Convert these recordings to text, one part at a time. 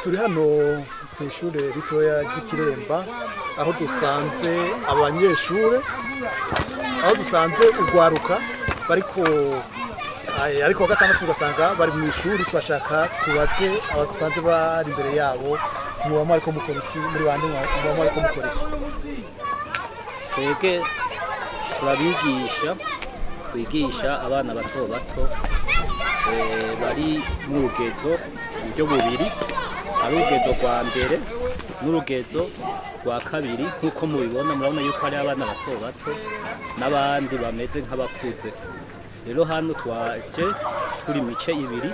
turi hano ku ishure ritoya ry'Ikiremba aho dusanze abanyeshure aho dusanze urwaruka ariko gatandatu tugasanga bari mu ishuri twashaka tubaze aba dusanze bari imbere yabo muba ariko mukora iki muri bande muba ariko mukora iki twebwe twigisha abana bato bari mu rugezo buryo bubiri ari urugezo rwa mbere n'urugezo rwa kabiri nk'uko mubibona murabona yuko ari abana bato n'abandi bameze nk'abakuze rero hano twaje turi mice ibiri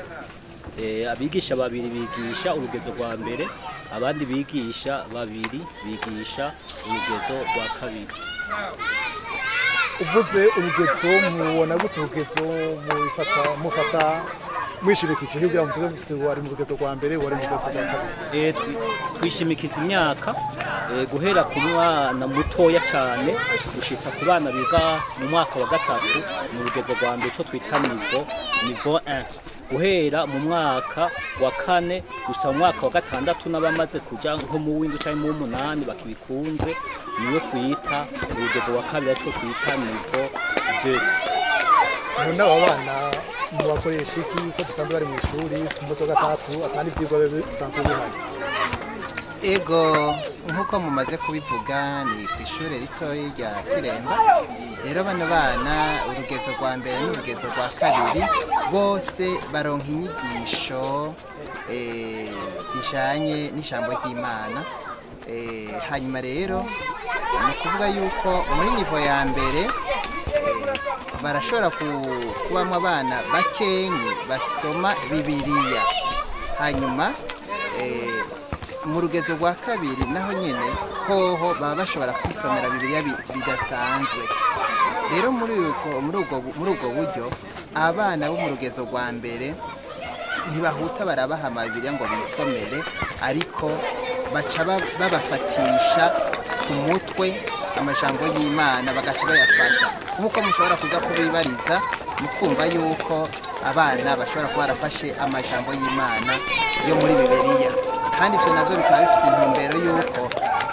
abigisha babiri bigisha urugezo rwa mbere abandi bigisha babiri bigisha urugezo rwa kabiri. uvuze urugezo mubona gute urugezo mufata mwishimikije kugira ngo mvuge wari mu rugezo rwa mbere wari mu rugezo rwa kabiri? Twishimikiza imyaka guhera ku mwana mutoya cyane gushitsa ku bana biga mu mwaka wa gatatu mu rugezo rwa mbere cyo twita niveau 1 guhera mu mwaka wa kane gusa mu mwaka wa gatandatu n'abamaze kuja nko mu w'indwi cyangwa mu w'umunani bakibikunze niyo twita urugezo wa kabiri cyo twita niveau 2. None aba bana mubakoresha iki ko dusanzwe bari mu ishuri ku munsi wa gatatu atandi ivyigwa bisanzwe bihari? Ego nkuko mumaze kubivuga ni ku ishure ritoya rya Kiremba rero bano bana urugezo rwa mbere n'urugezo rwa kabiri bose baronka inyigisho zijanye n'ijambo ry'Imana hanyuma rero ni ukuvuga yuko muri nivo ya mbere barashobora kubamwo abana bakenyi basoma Bibiliya hanyuma mu rugezo rwa kabiri naho nyene hoho baba bashobora kwisomera Bibiliya bidasanzwe rero muri ubwo buryo abana bo mu rugezo rwa mbere ntibahuta barabaha Bibiliya ngo bisomere ariko baca babafatisha ku mutwe amajambo y'Imana bagaca bayafata nk'uko mushobora kuza kubibariza mukumva yuko abana bashobora kuba barafashe amajambo y'Imana yo muri Bibiliya kandi ivyo navyo bikaba bifite intumbero yuko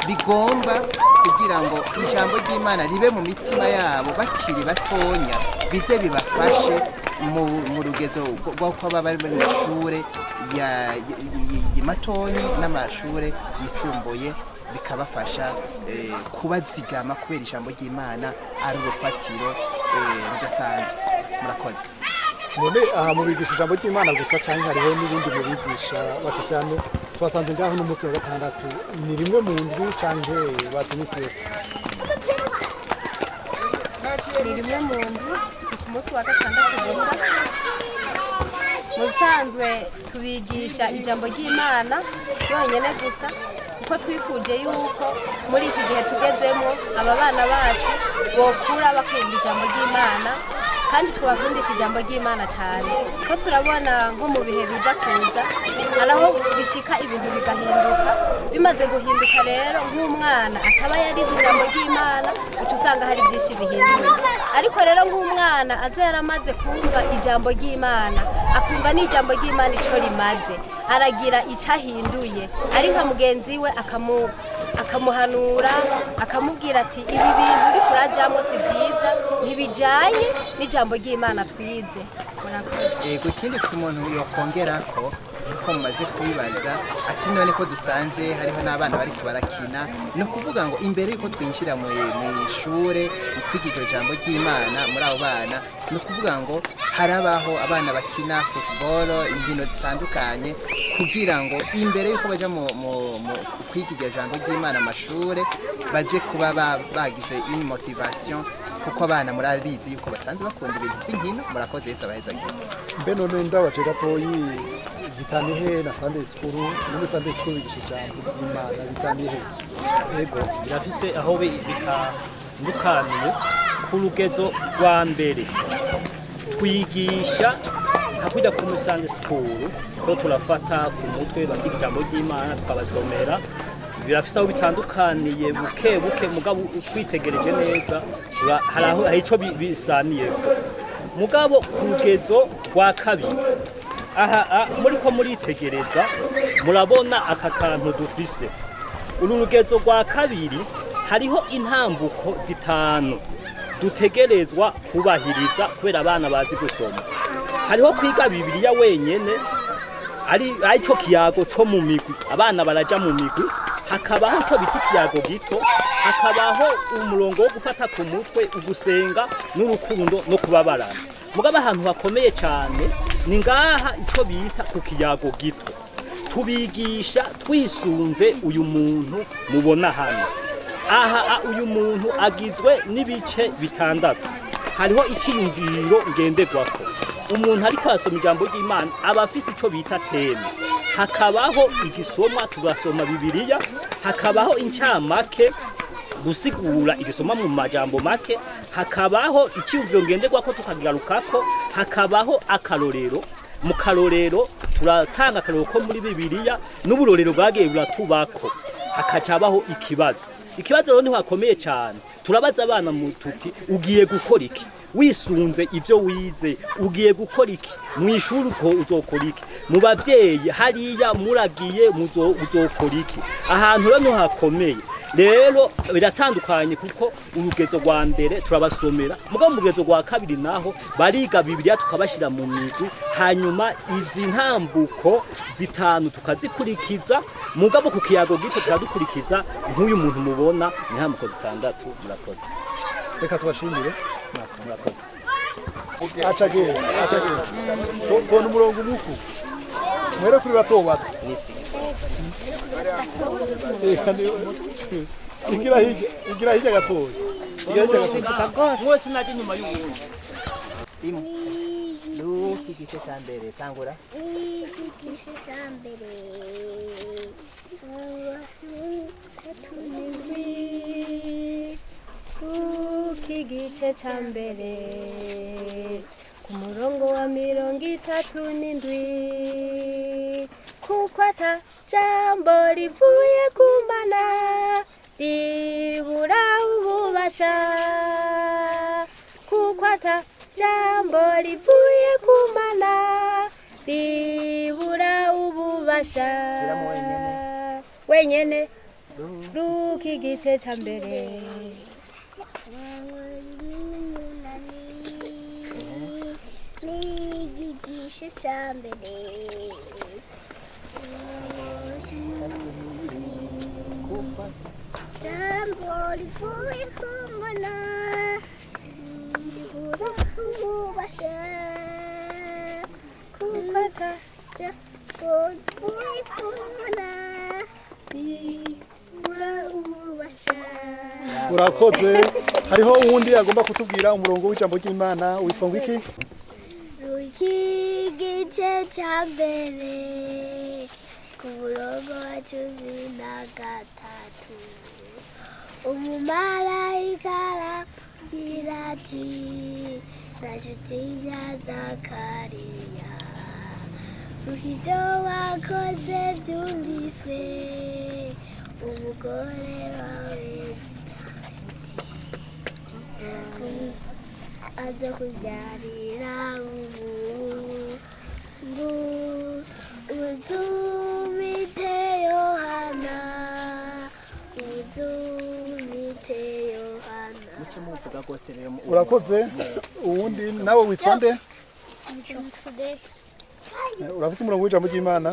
bigomba kugira ngo ijambo ry'Imana ribe mu mitima yabo bakiri batonya bize bibafashe mu rugezo rwo kuba bari mu mashure matonyi n'amashure yisumbuye bikabafasha kubazigama kubera ijambo ry'Imana ari urufatiro rudasanzwe. Murakoze. None aha mubigisha ijambo ry'Imana gusa cyangwa hariho n'ibindi mubigisha bashitano twasanze ngaho n'umunsi wa gatandatu ni rimwe mu ndwi cyangwa bazi imisi yose? Ni rimwe mu ndwi ku munsi wa gatandatu gusa. Mu bisanzwe tubigisha ijambo ry'Imana yonyine gusa kuko twifuje yuko muri iki gihe tugezemo aba bana bacu bokura bakunda ijambo ry'Imana kandi twabakundisha ijambo ry'Imana cyane ko turabona nko mu bihe biza kuza haraho bishika ibintu bigahinduka bimaze guhinduka rero nk'umwana akaba yarize ijambo ry'Imana uca usanga hari byinshi bihinduye ariko rero nk'umwana aza yaramaze kumva ijambo ry'Imana akumva n'ijambo ry'Imana ico rimaze aragira icyo ahinduye ari nka mugenzi we akamuhanura akamubwira ati ibi bintu uri kurajyamo si byiza ntibijyanye n'ijambo ry'Imana twize. Yego ikindi umuntu yokongera ko uko mumaze kubibaza ati none ko dusanze hariho n'abana bari barakina no kuvuga ngo imbere yuko twinjira mu ishure mu kwiga iryo jambo ry'Imana muri abo bana no kuvuga ngo harabaho abana bakina football inkino zitandukanye kugira ngo imbere yuko baja mu kwiga iryo jambo ry'Imana amashure baze kuba bagize une motivation kuko abana murabizi yuko basanzwe bakunda ibintu by'inkino. Murakoze Yesu abaheza gihe. Mbe none ndabaje gatoyi bitanihe na Sunday school muri Sunday school bigisha ijambo ry'Imana bitanihe? Yego birafise aho bitandukaniye ku rugezo rwa mbere twigisha hakujya ku Musanze siporo ko turafata ku mutwe bakiga ijambo ry'Imana tukabasomera birafise aho bitandukaniye buke buke mugabo twitegereje neza hari ico bisaniyeko mugabo ku rugezo rwa kabiri aha muriko muritegereza murabona aka kantu dufise uru rugezo rwa kabiri hariho intambuko zitanu dutegerezwa kubahiriza kubera abana bazi gusoma hariho kwiga Bibiliya wenyene ari cyo kiyago cyo mu migwi abana baraja mu migwi hakabaho cyo biti kiyago gito hakabaho umurongo wo gufata ku mutwe ugusenga n'urukundo no kubabarana mugaba ahantu hakomeye cyane ni ngaha icyo bita ku kiyago gito tubigisha twisunze uyu muntu mubona hano aha uyu muntu agizwe n'ibice bitandatu hariho icyiyumviro ngenderwako umuntu ariko asoma ijambo ry'Imana aba afise ico bita teme hakabaho igisomwa tugasoma Bibiliya hakabaho incamake gusigura igisoma mu majambo make hakabaho icyiyumviro ngenderwako tukagarukako hakabaho akarorero mu karorero turatanga akarorero ko muri Bibiliya n'uburorero bwagiye buratubako hakacabaho ikibazo rero niho hakomeye cyane turabaza abana mu tuti ugiye gukora iki wisunze ivyo wize ugiye gukora iki mwishuri uko uzokora iki mu bavyeyi hariya muragiye uzokora iki ahantu rero niho hakomeye rero biratandukanye kuko urugezo rwa mbere turabasomera mugabo mu rugezo rwa kabiri naho bariga Bibiliya tukabashira mu migwi hanyuma izi ntambuko zitanu tukazikurikiza mugabo ku kiyago gito turadukurikiza nk'uyu muntu mubona intambuko zitandatu murakoze reka tubashimire murakoze acagera tubona umurongo umuku mwere kuri bato bato igira hirya gatoya mwese naje inyuma y'umuntu Luki igice cya mbere tangura igice cya mbere Luki igice cya mbere ku murongo wa 37 kuko ata jambo rivuye ku Mana ribura ububasha kuko ata jambo rivuye ku Mana ribura ububasha wenyene Luki igice cya mbere igice cya mbere jambo rivuye ku Mana ribura ububasha kuko ata jambo rivuye ku Mana ribura ububasha urakoze hariho uwundi agomba kutubwira umurongo w'ijambo ry'Imana witwa ngo iki igice cya mbere ku murongo wa 13 umumarayika arabwira ati ntacutinya Zakariya kuko ibyo wakoze byumviswe umugore wawe aza kubyarira uzumite Yohana urakoze uwundi nawe witwa nde urafite umurongo w'ijambo ry'Imana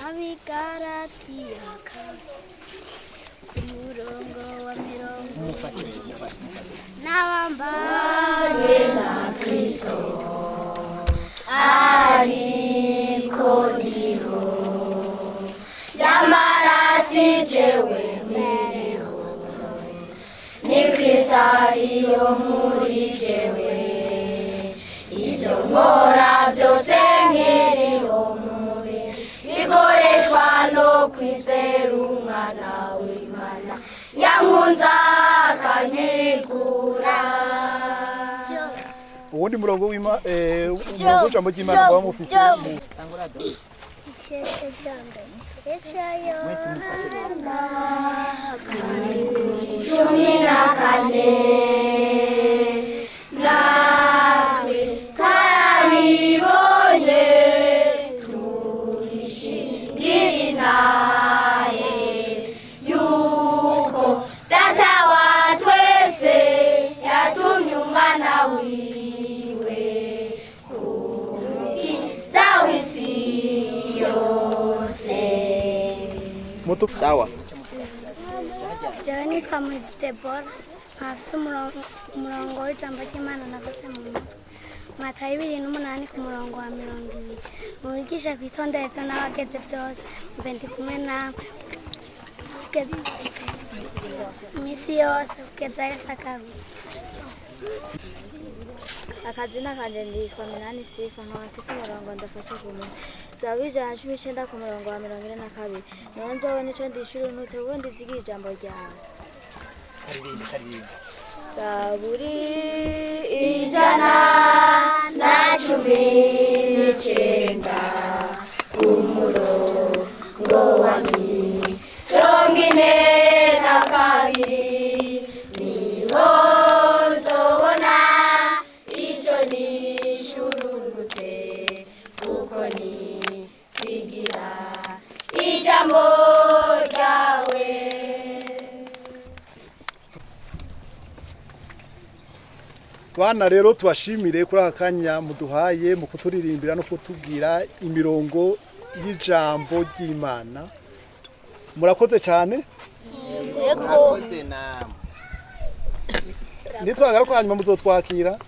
Abigaratiya ku murongo wa 40 n'abambanye na Kristo ariko ndiho nyamara si jewe mbiriho ni Kristo ariyo muri jewe ibyo nkora byose nkiriho muri bikoreshwa no kwizera umwana w'Imana yankunze akanyigura uwundi murongo w'ijambo ry'Imana muba mufite sawa. Jewe nitwa Muhizi Deborah nkafise umurongo w'ijambo ry'Imana nagose mu mutwe mwaka 2008 ku murongo wa 20 mubigisha kwitondera ivyo n'abageze vyose mbe ndi kumwe nawe imisi yose kugeza Yesu agarutse. Akazina kanje nditwa Minani Sifa nkaba mfise umurongo ndafashe kumwe Zaburi 119 ku murongo wa 42 niho nzobona ico ndishura untutse kuko ndizigira ijambo ryawe. Zaburi 119 ku murongo wa 42 niho nzobona ico nishurunutse kuko nisigira ijambo ryawe. Bana rero tubashimire kuri aka kanya muduhaye mu kuturirimbira no kutubwira imirongo y'ijambo ry'Imana. Murakoze cyane. Murakoze namwe. Nitwagaruka hanyuma muzotwakira.